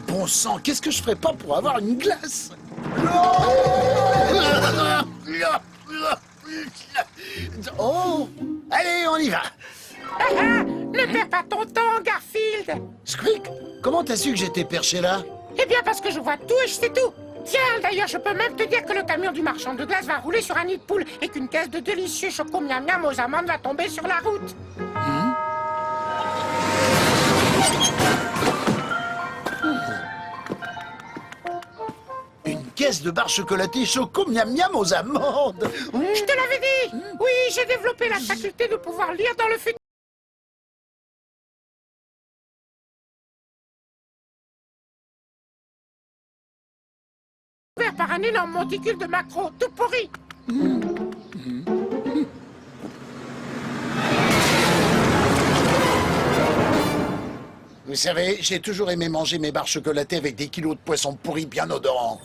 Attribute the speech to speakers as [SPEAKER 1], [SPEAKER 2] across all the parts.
[SPEAKER 1] bon sang, qu'est-ce que je ferais pas pour avoir une glace? Oh, allez, on y va.
[SPEAKER 2] Ne perds pas ton temps, Garfield.
[SPEAKER 1] Squeak, comment t'as su que j'étais perché là?
[SPEAKER 2] Eh bien, parce que je vois tout et je sais tout. Tiens, d'ailleurs, je peux même te dire que le camion du marchand de glace va rouler sur un nid de poule et qu'une caisse de délicieux choco miam miam aux amandes va tomber sur la route.
[SPEAKER 1] Une caisse de barres chocolatées choco miam miam aux amandes.
[SPEAKER 2] Je te l'avais dit. Oui, j'ai développé la faculté de pouvoir lire dans le futur. Par un énorme monticule de macro, tout pourri.
[SPEAKER 1] Vous savez, j'ai toujours aimé manger mes barres chocolatées avec des kilos de poisson pourri bien odorants.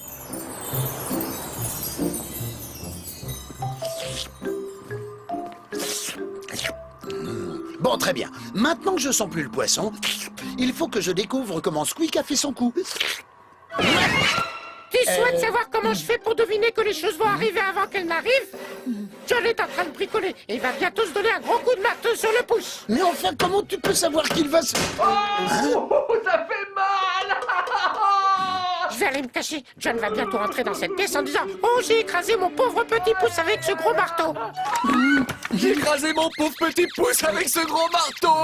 [SPEAKER 1] Bon, très bien. Maintenant que je sens plus le poisson, il faut que je découvre comment Squeak a fait son coup.
[SPEAKER 2] Tu souhaites savoir comment je fais pour deviner que les choses vont arriver avant qu'elles n'arrivent? John est en train de bricoler et il va bientôt se donner un gros coup de marteau sur le pouce.
[SPEAKER 1] Mais enfin, comment tu peux savoir qu'il va se...
[SPEAKER 3] Ça fait mal.
[SPEAKER 2] Je vais aller me cacher. John va bientôt entrer dans cette caisse en disant « Oh, j'ai écrasé mon pauvre petit pouce avec ce gros marteau.
[SPEAKER 3] J'ai écrasé mon pauvre petit pouce avec ce gros marteau. »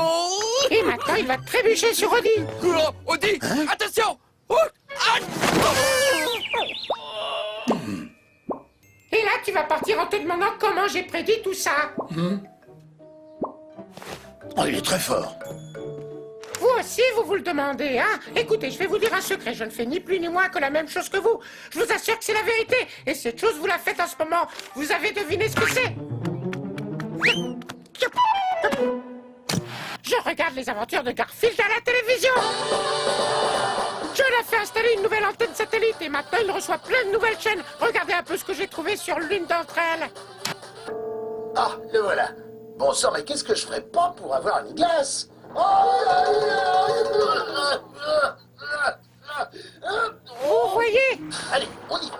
[SPEAKER 2] Et maintenant, il va trébucher sur Odie.
[SPEAKER 3] Oh, Odie, attention. Oh, ah.
[SPEAKER 2] Et là, tu vas partir en te demandant comment j'ai prédit tout ça.
[SPEAKER 1] Oh, il est très fort.
[SPEAKER 2] Vous aussi, vous vous le demandez, hein? Écoutez, je vais vous dire un secret. Je ne fais ni plus ni moins que la même chose que vous. Je vous assure que c'est la vérité. Et cette chose, vous la faites en ce moment. Vous avez deviné ce que c'est? Je regarde les aventures de Garfield à la télévision. Je l'ai fait installer une nouvelle antenne satellite et maintenant il reçoit plein de nouvelles chaînes. Regardez un peu ce que j'ai trouvé sur l'une d'entre elles.
[SPEAKER 1] Ah, le voilà. Bon sang, mais qu'est-ce que je ferais pas pour avoir une glace?
[SPEAKER 2] Vous voyez?
[SPEAKER 1] Allez, on y va.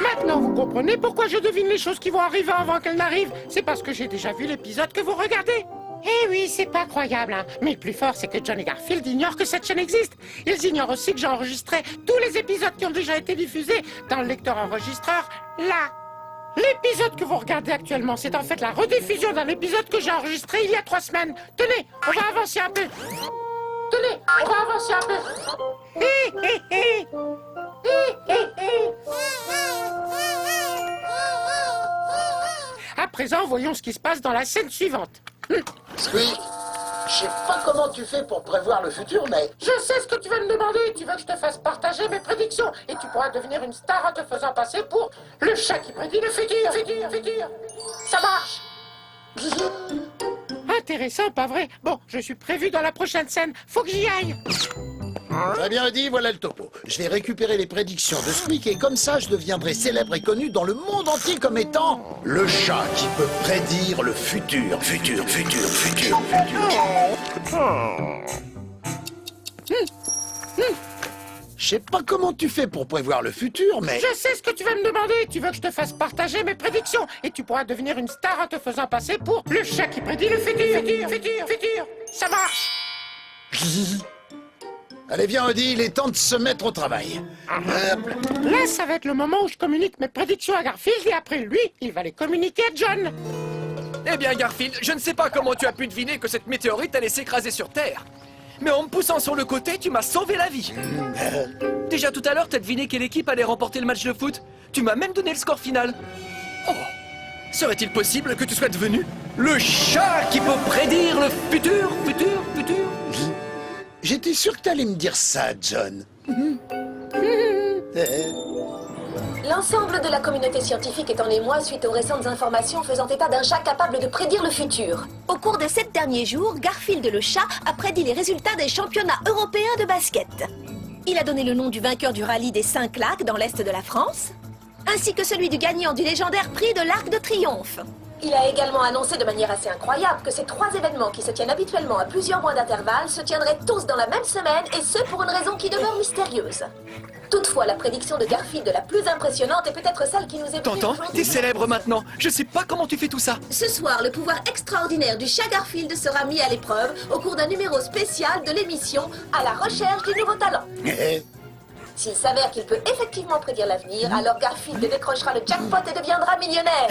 [SPEAKER 2] Maintenant vous comprenez pourquoi je devine les choses qui vont arriver avant qu'elles n'arrivent. C'est parce que j'ai déjà vu l'épisode que vous regardez. Eh oui, c'est pas croyable, hein. Mais le plus fort, c'est que John et Garfield ignorent que cette chaîne existe. Ils ignorent aussi que j'ai enregistré tous les épisodes qui ont déjà été diffusés dans le lecteur enregistreur, là. L'épisode que vous regardez actuellement, c'est en fait la rediffusion d'un épisode que j'ai enregistré il y a 3 semaines. Tenez, on va avancer un peu. Tenez, on va avancer un peu. Hé, hé, hé. Hé, hé, hé. À présent, voyons ce qui se passe dans la scène suivante.
[SPEAKER 1] Squeak, je sais pas comment tu fais pour prévoir le futur, mais...
[SPEAKER 2] Je sais ce que tu vas me demander. Tu veux que je te fasse partager mes prédictions. Et tu pourras devenir une star en te faisant passer pour le chat qui prédit le futur. Ça marche. Intéressant, pas vrai? Bon, je suis prévu dans la prochaine scène. Faut que j'y aille.
[SPEAKER 1] Très bien dit, voilà le topo. Je vais récupérer les prédictions de Squeak et comme ça, je deviendrai célèbre et connu dans le monde entier comme étant le chat qui peut prédire le futur. Je sais pas comment tu fais pour prévoir le futur, mais...
[SPEAKER 2] Je sais ce que tu vas me demander. Tu veux que je te fasse partager mes prédictions. Et tu pourras devenir une star en te faisant passer pour le chat qui prédit le futur. Ça marche.
[SPEAKER 1] Allez, viens, Odie, il est temps de se mettre au travail. Hop.
[SPEAKER 2] Là, ça va être le moment où je communique mes prédictions à Garfield et après lui, il va les communiquer à John.
[SPEAKER 3] Eh bien, Garfield, je ne sais pas comment tu as pu deviner que cette météorite allait s'écraser sur Terre. Mais en me poussant sur le côté, tu m'as sauvé la vie. Déjà tout à l'heure, t'as deviné quelle équipe allait remporter le match de foot. Tu m'as même donné le score final. Oh, serait-il possible que tu sois devenu le chat qui peut prédire le futur?
[SPEAKER 1] J'étais sûr que t'allais me dire ça, John.
[SPEAKER 4] L'ensemble de la communauté scientifique est en émoi suite aux récentes informations faisant état d'un chat capable de prédire le futur. Au cours des 7 derniers jours, Garfield le chat a prédit les résultats des championnats européens de basket. Il a donné le nom du vainqueur du rallye des 5 lacs dans l'est de la France, ainsi que celui du gagnant du légendaire prix de l'Arc de Triomphe. Il a également annoncé de manière assez incroyable que ces 3 événements qui se tiennent habituellement à plusieurs mois d'intervalle se tiendraient tous dans la même semaine, et ce pour une raison qui demeure mystérieuse. Toutefois, la prédiction de Garfield la plus impressionnante est peut-être celle qui nous est
[SPEAKER 3] T'entends? T'es célèbre maintenant. Je sais pas comment tu fais tout ça.
[SPEAKER 4] Ce soir, le pouvoir extraordinaire du chat Garfield sera mis à l'épreuve au cours d'un numéro spécial de l'émission À la recherche du nouveau talent. S'il s'avère qu'il peut effectivement prédire l'avenir, alors Garfield décrochera le jackpot et deviendra millionnaire.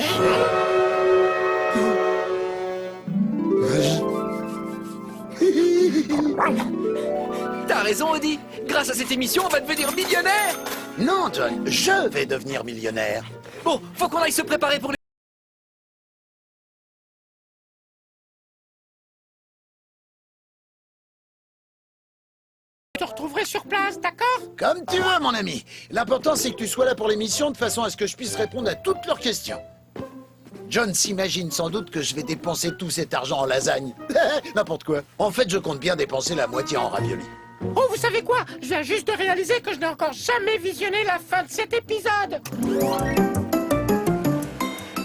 [SPEAKER 3] T'as raison, Odie. Grâce à cette émission, on va devenir millionnaire.
[SPEAKER 1] Non, John, je vais devenir millionnaire.
[SPEAKER 3] Bon, faut qu'on aille se préparer pour les...
[SPEAKER 2] Je te retrouverai sur place, d'accord?
[SPEAKER 1] Comme tu veux, mon ami. L'important, c'est que tu sois là pour l'émission de façon à ce que je puisse répondre à toutes leurs questions. John s'imagine sans doute que je vais dépenser tout cet argent en lasagne. N'importe quoi. En fait, je compte bien dépenser la moitié en raviolis.
[SPEAKER 2] Oh, vous savez quoi? Je viens juste de réaliser que je n'ai encore jamais visionné la fin de cet épisode.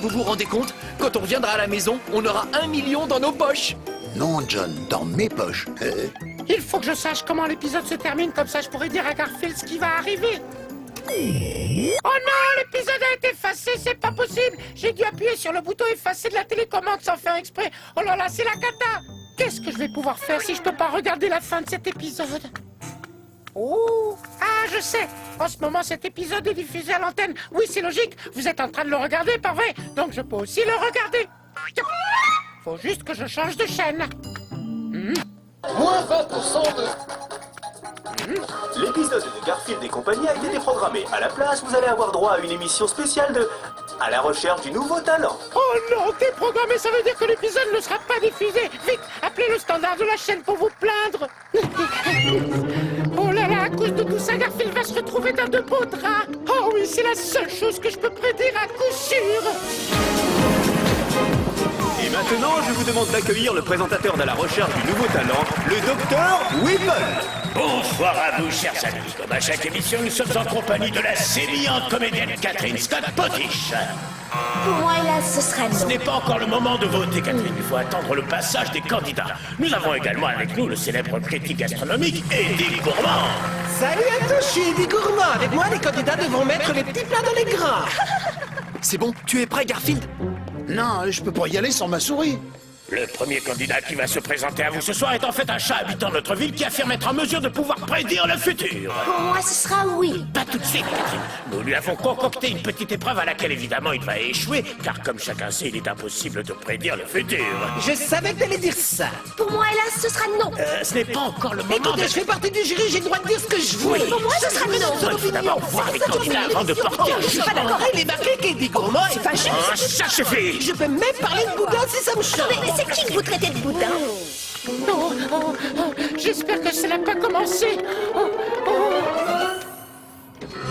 [SPEAKER 3] Vous vous rendez compte? Quand on reviendra à la maison, on aura 1 million dans nos poches.
[SPEAKER 1] Non, John, dans mes poches.
[SPEAKER 2] Il faut que je sache comment l'épisode se termine, comme ça je pourrai dire à Garfield ce qui va arriver. Oh non, l'épisode a été effacé, c'est pas possible. J'ai dû appuyer sur le bouton effacer de la télécommande sans faire exprès. Oh là là, c'est la cata. Qu'est-ce que je vais pouvoir faire si je peux pas regarder la fin de cet épisode? Oh, ah, je sais. En ce moment, cet épisode est diffusé à l'antenne. Oui, c'est logique. Vous êtes en train de le regarder, pas vrai? Donc je peux aussi le regarder. Faut juste que je change de chaîne.
[SPEAKER 5] Moins 20% de... L'épisode de Garfield et compagnie a été déprogrammé. À la place, vous allez avoir droit à une émission spéciale de... À la recherche du nouveau talent.
[SPEAKER 2] Oh non, déprogrammé, ça veut dire que l'épisode ne sera pas diffusé. Vite, appelez le standard de la chaîne pour vous plaindre. Oh là là, à cause de tout ça, Garfield va se retrouver dans de beaux draps. Oh oui, c'est la seule chose que je peux prédire à coup sûr.
[SPEAKER 5] Et maintenant, je vous demande d'accueillir le présentateur de la recherche du nouveau talent, le docteur Whipple.
[SPEAKER 6] Bonsoir à vous, chers amis. Comme à chaque émission, nous sommes en compagnie de la sémillante comédienne Catherine Scott Potiche.
[SPEAKER 4] Pour moi, hélas, ce sera
[SPEAKER 6] Ce
[SPEAKER 4] non.
[SPEAKER 6] n'est pas encore le moment de voter, Catherine. Il faut attendre le passage des candidats. Nous avons également avec nous le célèbre critique gastronomique Eddie Gourmand.
[SPEAKER 7] Salut à tous, je suis Eddie Gourmand. Avec moi, les candidats devront mettre les petits plats dans les gras.
[SPEAKER 3] C'est bon, tu es prêt, Garfield?
[SPEAKER 1] Non, je peux pas y aller sans ma souris.
[SPEAKER 6] Le premier candidat qui va se présenter à vous ce soir est en fait un chat habitant notre ville qui affirme être en mesure de pouvoir prédire le futur.
[SPEAKER 4] Pour moi, ce sera oui.
[SPEAKER 6] Pas tout de suite, Catherine. Nous lui avons concocté une petite épreuve à laquelle évidemment il va échouer, car comme chacun sait, il est impossible de prédire le futur.
[SPEAKER 7] Je savais que t'allais dire ça.
[SPEAKER 4] Pour moi, hélas, ce sera non.
[SPEAKER 6] Ce n'est pas encore le moment
[SPEAKER 7] Écoutez,
[SPEAKER 6] de...
[SPEAKER 7] je fais partie du jury, j'ai le droit de dire ce que je veux.
[SPEAKER 4] Pour moi, ce sera non.
[SPEAKER 6] Il faut d'abord voir les candidats avant de porter un
[SPEAKER 7] Je suis pas
[SPEAKER 6] jugement.
[SPEAKER 7] d'accord, il est marqué qu'Eddie Gourmand est fâché.
[SPEAKER 6] Ça suffit.
[SPEAKER 7] Je peux même parler de boudin si ça me chante.
[SPEAKER 4] Mais c'est qui que vous traitez de boudin?
[SPEAKER 2] Oh, oh, oh, j'espère que ça n'a pas commencé. Oh, oh.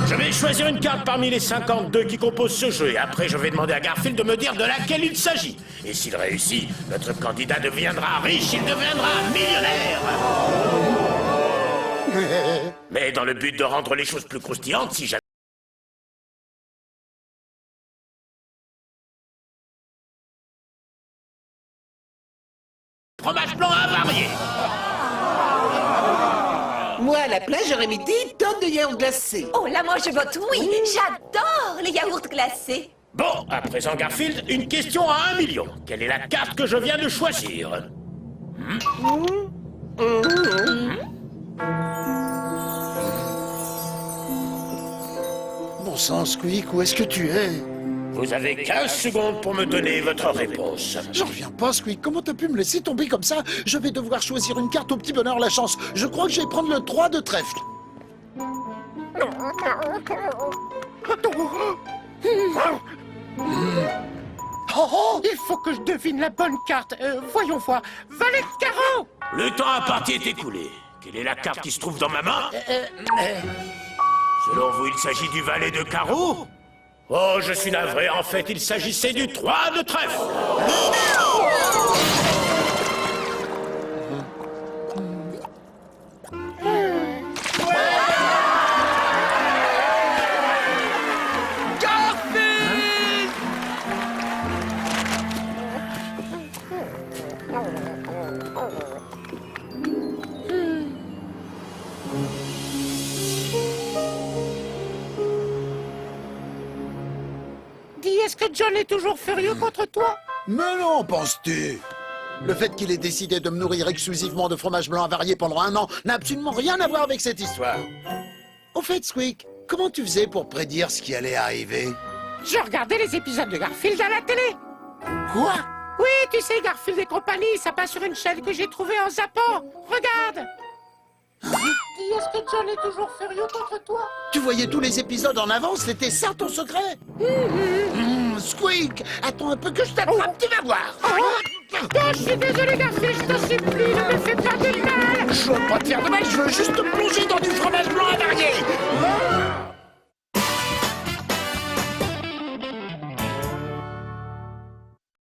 [SPEAKER 6] Je vais choisir une carte parmi les 52 qui composent ce jeu et après je vais demander à Garfield de me dire de laquelle il s'agit. Et s'il réussit, notre candidat deviendra riche, il deviendra millionnaire. Mais dans le but de rendre les choses plus croustillantes, si jamais... Fromage blanc avarié.
[SPEAKER 7] Moi, à la place, j'aurais mis 10 tonnes de yaourt glacé.
[SPEAKER 4] Oh là, moi, je vote oui. J'adore les yaourts glacés.
[SPEAKER 6] Bon, à présent Garfield, une question à 1 million. Quelle est la carte que je viens de choisir?
[SPEAKER 1] Bon sang, Squeak, où est-ce que tu es?
[SPEAKER 6] Vous avez 15 secondes pour me donner votre réponse.
[SPEAKER 1] J'en reviens pas, Squeak. Comment t'as pu me laisser tomber comme ça? Je vais devoir choisir une carte au petit bonheur la chance. Je crois que je vais prendre le 3 de trèfle.
[SPEAKER 2] Oh, il faut que je devine la bonne carte. Voyons voir. Valet de carreau.
[SPEAKER 6] Le temps imparti est écoulé. Quelle est la carte qui se trouve dans ma main? Selon vous, il s'agit du valet de carreau? Oh, je suis navré. En fait, il s'agissait du 3 de trèfle.
[SPEAKER 2] John est toujours furieux contre toi?
[SPEAKER 1] Mais non, penses-tu? Le fait qu'il ait décidé de me nourrir exclusivement de fromage blanc avarié pendant 1 an n'a absolument rien à voir avec cette histoire. Au fait, Squeak, comment tu faisais pour prédire ce qui allait arriver?
[SPEAKER 2] Je regardais les épisodes de Garfield à la télé.
[SPEAKER 1] Quoi?
[SPEAKER 2] Oui, tu sais, Garfield et compagnie, ça passe sur une chaîne que j'ai trouvée en zappant. Regarde. Dis, est-ce que John est toujours furieux contre toi?
[SPEAKER 1] Tu voyais tous les épisodes en avance, c'était ça ton secret? Squeak, attends un peu que je t'attrape, tu vas voir.
[SPEAKER 2] Oh, je suis désolé, Garfield, je t'en supplie, ne me fais pas de mal.
[SPEAKER 1] Je veux pas te faire de mal, je veux juste te plonger dans du fromage blanc